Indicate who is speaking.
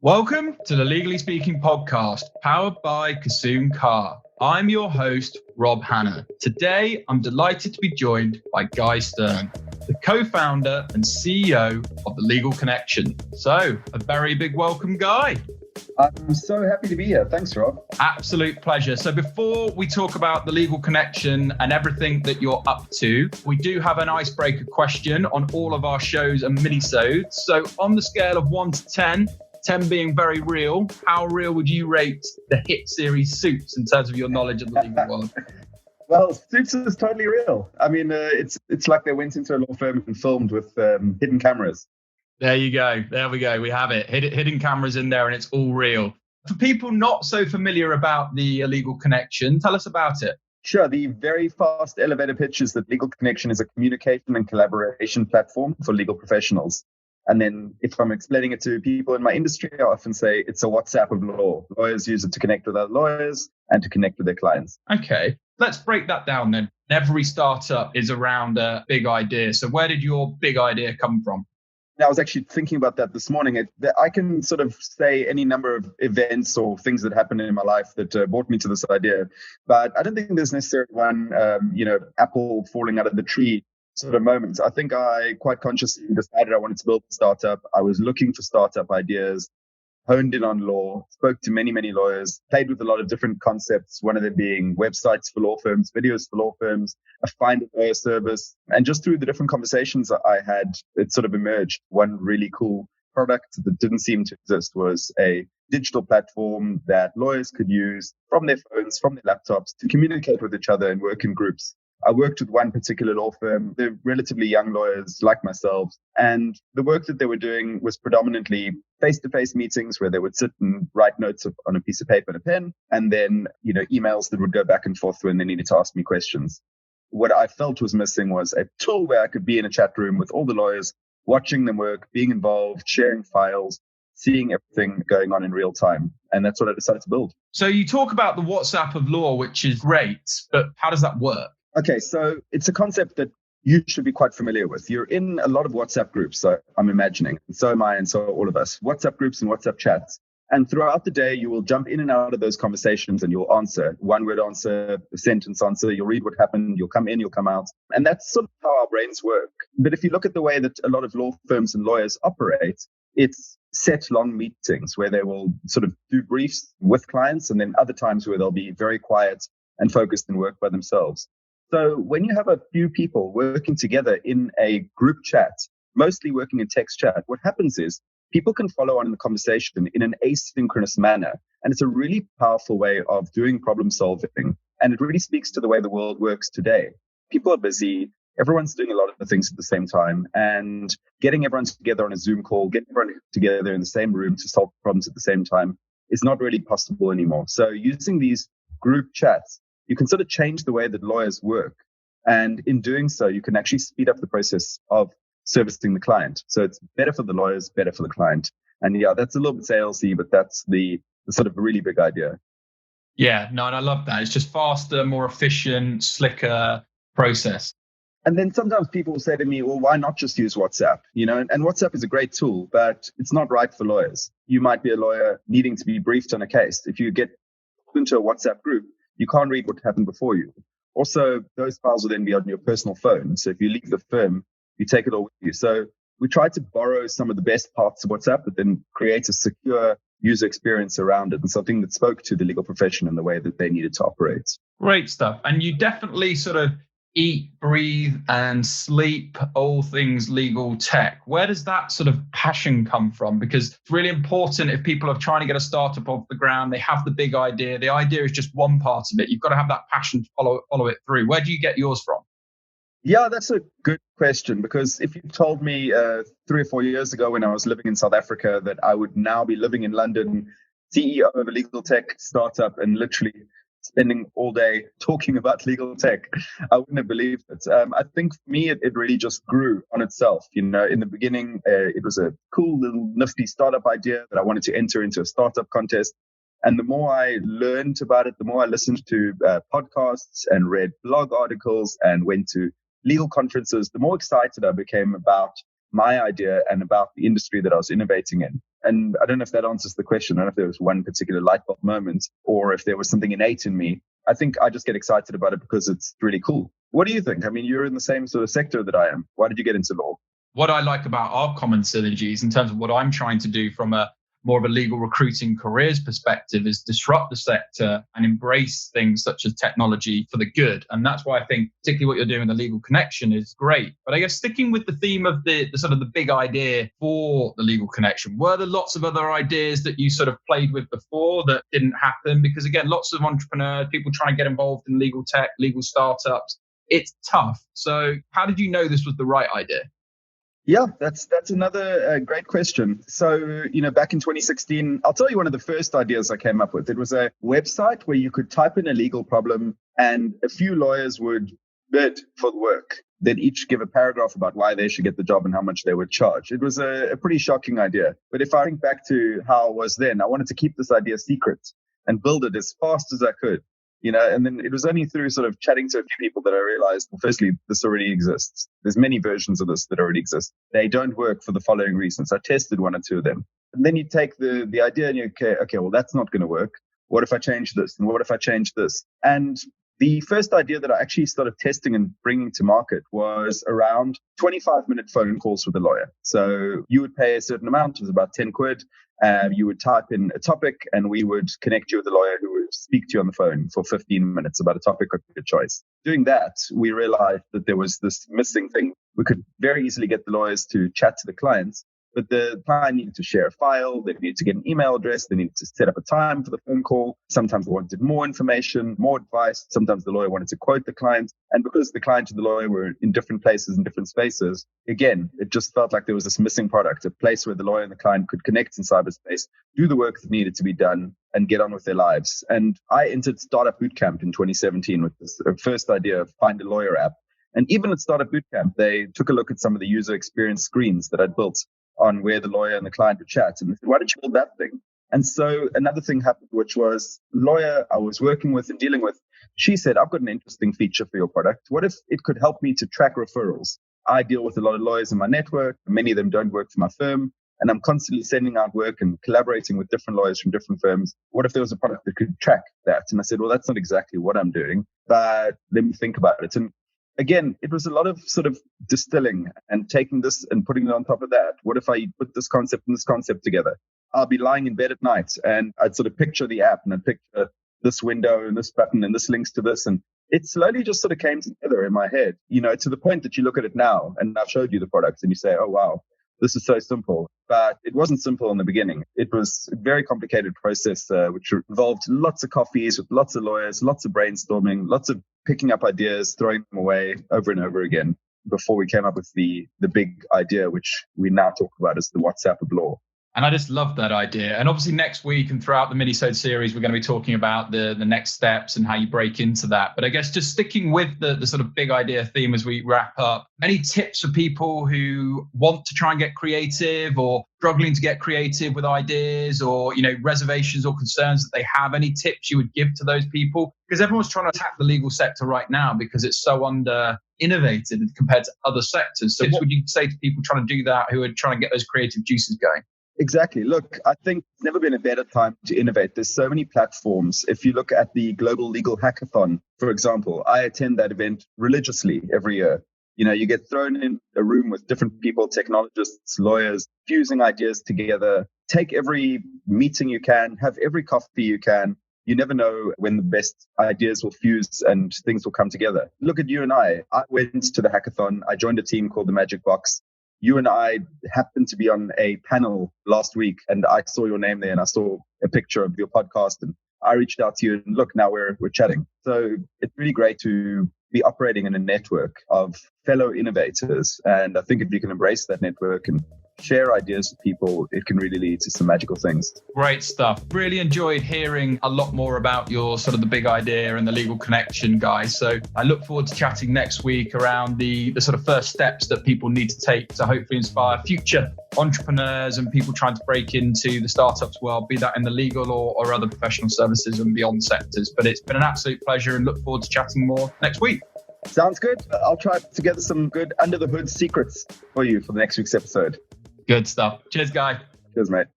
Speaker 1: Welcome to the Legally Speaking podcast, powered by Kasoon Car. I'm your host, Rob Hanna. Today, I'm delighted to be joined by Guy Stern, the co-founder and CEO of The Legal Connection. So, a very big welcome, Guy.
Speaker 2: I'm so happy to be here. Thanks, Rob.
Speaker 1: Absolute pleasure. So before we talk about The Legal Connection and everything that you're up to, we do have an icebreaker question on all of our shows and miniseries. So on the scale of 1 to 10, 10 being very real, how real would you rate the hit series Suits in terms of your knowledge of the legal world?
Speaker 2: Well, Suits is totally real. I mean, it's like they went into a law firm and filmed with hidden cameras.
Speaker 1: There you go. There we go. We have it. Hidden cameras in there and it's all real. For people not so familiar about the Legal Connection, tell us about it.
Speaker 2: Sure. The very fast elevator pitch is that Legal Connection is a communication and collaboration platform for legal professionals. And then if I'm explaining it to people in my industry, I often say it's a WhatsApp of law. Lawyers use it to connect with other lawyers and to connect with their clients.
Speaker 1: Okay, let's break that down then. Every startup is around a big idea. So where did your big idea come from?
Speaker 2: I was actually thinking about that this morning. I can sort of say any number of events or things that happened in my life that brought me to this idea. But I don't think there's necessarily one, apple falling out of the tree sort of moment. I think I quite consciously decided I wanted to build a startup. I was looking for startup ideas, honed in on law, spoke to many, many lawyers, played with a lot of different concepts, one of them being websites for law firms, videos for law firms, a find a lawyer service. And just through the different conversations I had, it sort of emerged. One really cool product that didn't seem to exist was a digital platform that lawyers could use from their phones, from their laptops to communicate with each other and work in groups. I worked with one particular law firm. They're relatively young lawyers like myself. And the work that they were doing was predominantly face-to-face meetings where they would sit and write notes on a piece of paper and a pen, and then, emails that would go back and forth when they needed to ask me questions. What I felt was missing was a tool where I could be in a chat room with all the lawyers, watching them work, being involved, sharing files, seeing everything going on in real time. And that's what I decided to build.
Speaker 1: So you talk about the WhatsApp of law, which is great, but how does that work?
Speaker 2: Okay, so it's a concept that you should be quite familiar with. You're in a lot of WhatsApp groups, so I'm imagining, and so am I, and so are all of us, WhatsApp groups and WhatsApp chats. And throughout the day, you will jump in and out of those conversations and you'll answer, one-word answer, a sentence answer, you'll read what happened, you'll come in, you'll come out. And that's sort of how our brains work. But if you look at the way that a lot of law firms and lawyers operate, it's set long meetings where they will sort of do briefs with clients, and then other times where they'll be very quiet and focused and work by themselves. So when you have a few people working together in a group chat, mostly working in text chat, what happens is people can follow on in the conversation in an asynchronous manner. And it's a really powerful way of doing problem solving. And it really speaks to the way the world works today. People are busy. Everyone's doing a lot of the things at the same time. And getting everyone together on a Zoom call, getting everyone together in the same room to solve problems at the same time is not really possible anymore. So using these group chats, you can sort of change the way that lawyers work. And in doing so, you can actually speed up the process of servicing the client. So it's better for the lawyers, better for the client. And yeah, that's a little bit salesy, but that's the sort of really big idea.
Speaker 1: Yeah, no, and I love that. It's just faster, more efficient, slicker process.
Speaker 2: And then sometimes people will say to me, well, why not just use WhatsApp? And WhatsApp is a great tool, but it's not right for lawyers. You might be a lawyer needing to be briefed on a case. If you get into a WhatsApp group, you can't read what happened before you. Also, those files will then be on your personal phone. So if you leave the firm, you take it all with you. So we tried to borrow some of the best parts of WhatsApp, but then create a secure user experience around it and something that spoke to the legal profession in the way that they needed to operate.
Speaker 1: Great stuff. And you definitely sort of eat, breathe, and sleep all things legal tech. Where does that sort of passion come from? Because it's really important if people are trying to get a startup off the ground, they have the big idea. The idea is just one part of it. You've got to have that passion to follow it through. Where do you get yours from?
Speaker 2: Yeah, that's a good question, because if you told me 3 or 4 years ago when I was living in South Africa that I would now be living in London, CEO of a legal tech startup, and literally spending all day talking about legal tech, I wouldn't have believed it. I think for me, it really just grew on itself. In the beginning, it was a cool little nifty startup idea that I wanted to enter into a startup contest. And the more I learned about it, the more I listened to podcasts and read blog articles and went to legal conferences, the more excited I became about my idea and about the industry that I was innovating in. And I don't know if that answers the question. I don't know if there was one particular light bulb moment or if there was something innate in me. I think I just get excited about it because it's really cool. What do you think? I mean, you're in the same sort of sector that I am. Why did you get into law?
Speaker 1: What I like about our common synergies in terms of what I'm trying to do from a more of a legal recruiting careers perspective is disrupt the sector and embrace things such as technology for the good. And that's why I think particularly what you're doing in the Legal Connection is great. But I guess sticking with the theme of the sort of the big idea for the Legal Connection, were there lots of other ideas that you sort of played with before that didn't happen? Because again, lots of entrepreneurs, people trying to get involved in legal tech, legal startups, it's tough. So how did you know this was the right idea?
Speaker 2: Yeah, that's another great question. So, back in 2016, I'll tell you one of the first ideas I came up with. It was a website where you could type in a legal problem and a few lawyers would bid for the work. They'd each give a paragraph about why they should get the job and how much they would charge. It was a pretty shocking idea. But if I think back to how I was then, I wanted to keep this idea secret and build it as fast as I could. And then it was only through sort of chatting to a few people that I realized, well, firstly, this already exists. There's many versions of this that already exist. They don't work for the following reasons. I tested one or two of them. And then you take the idea and you okay, well, that's not going to work. What if I change this? And what if I change this? And the first idea that I actually started testing and bringing to market was around 25-minute phone calls with a lawyer. So you would pay a certain amount, it was about 10 quid. You would type in a topic and we would connect you with a lawyer who would speak to you on the phone for 15 minutes about a topic of your choice. Doing that, we realized that there was this missing thing. We could very easily get the lawyers to chat to the clients, but the client needed to share a file. They needed to get an email address. They needed to set up a time for the phone call. Sometimes they wanted more information, more advice. Sometimes the lawyer wanted to quote the client. And because the client and the lawyer were in different places and different spaces, again, it just felt like there was this missing product, a place where the lawyer and the client could connect in cyberspace, do the work that needed to be done, and get on with their lives. And I entered Startup Bootcamp in 2017 with this first idea of Find a Lawyer app. And even at Startup Bootcamp, they took a look at some of the user experience screens that I'd built on where the lawyer and the client would chat. And they said, why don't you build that thing? And so another thing happened, which was lawyer I was working with and dealing with. She said, I've got an interesting feature for your product. What if it could help me to track referrals? I deal with a lot of lawyers in my network. Many of them don't work for my firm. And I'm constantly sending out work and collaborating with different lawyers from different firms. What if there was a product that could track that? And I said, well, that's not exactly what I'm doing, but let me think about it. And again, it was a lot of sort of distilling and taking this and putting it on top of that. What if I put this concept and this concept together? I'll be lying in bed at night and I'd sort of picture the app and I'd picture this window and this button and this links to this. And it slowly just sort of came together in my head, to the point that you look at it now and I've showed you the products and you say, oh, wow, this is so simple. But it wasn't simple in the beginning. It was a very complicated process, which involved lots of coffees with lots of lawyers, lots of brainstorming, lots of picking up ideas, throwing them away over and over again before we came up with the big idea, which we now talk about as the WhatsApp of law.
Speaker 1: And I just love that idea. And obviously next week and throughout the Miniseries series, we're going to be talking about the next steps and how you break into that. But I guess just sticking with the sort of big idea theme as we wrap up, any tips for people who want to try and get creative or struggling to get creative with ideas or, reservations or concerns that they have? Any tips you would give to those people? Because everyone's trying to attack the legal sector right now because it's so under innovated compared to other sectors. So what would you say to people trying to do that who are trying to get those creative juices going?
Speaker 2: Exactly. Look, I think it's never been a better time to innovate. There's so many platforms. If you look at the Global Legal Hackathon, for example, I attend that event religiously every year. You get thrown in a room with different people, technologists, lawyers, fusing ideas together. Take every meeting you can, have every coffee you can. You never know when the best ideas will fuse and things will come together. Look at you and I. I went to the hackathon. I joined a team called the Magic Box. You and I happened to be on a panel last week and I saw your name there and I saw a picture of your podcast and I reached out to you and look, now we're chatting. So it's really great to be operating in a network of fellow innovators. And I think if you can embrace that network and share ideas with people, it can really lead to some magical things.
Speaker 1: Great stuff. Really enjoyed hearing a lot more about your sort of the big idea and the legal connection, guys. So I look forward to chatting next week around the sort of first steps that people need to take to hopefully inspire future entrepreneurs and people trying to break into the startups world, be that in the legal or other professional services and beyond sectors. But it's been an absolute pleasure and look forward to chatting more next week.
Speaker 2: Sounds good. I'll try together some good under the hood secrets for you for the next week's episode.
Speaker 1: Good stuff. Cheers, Guy.
Speaker 2: Cheers, mate.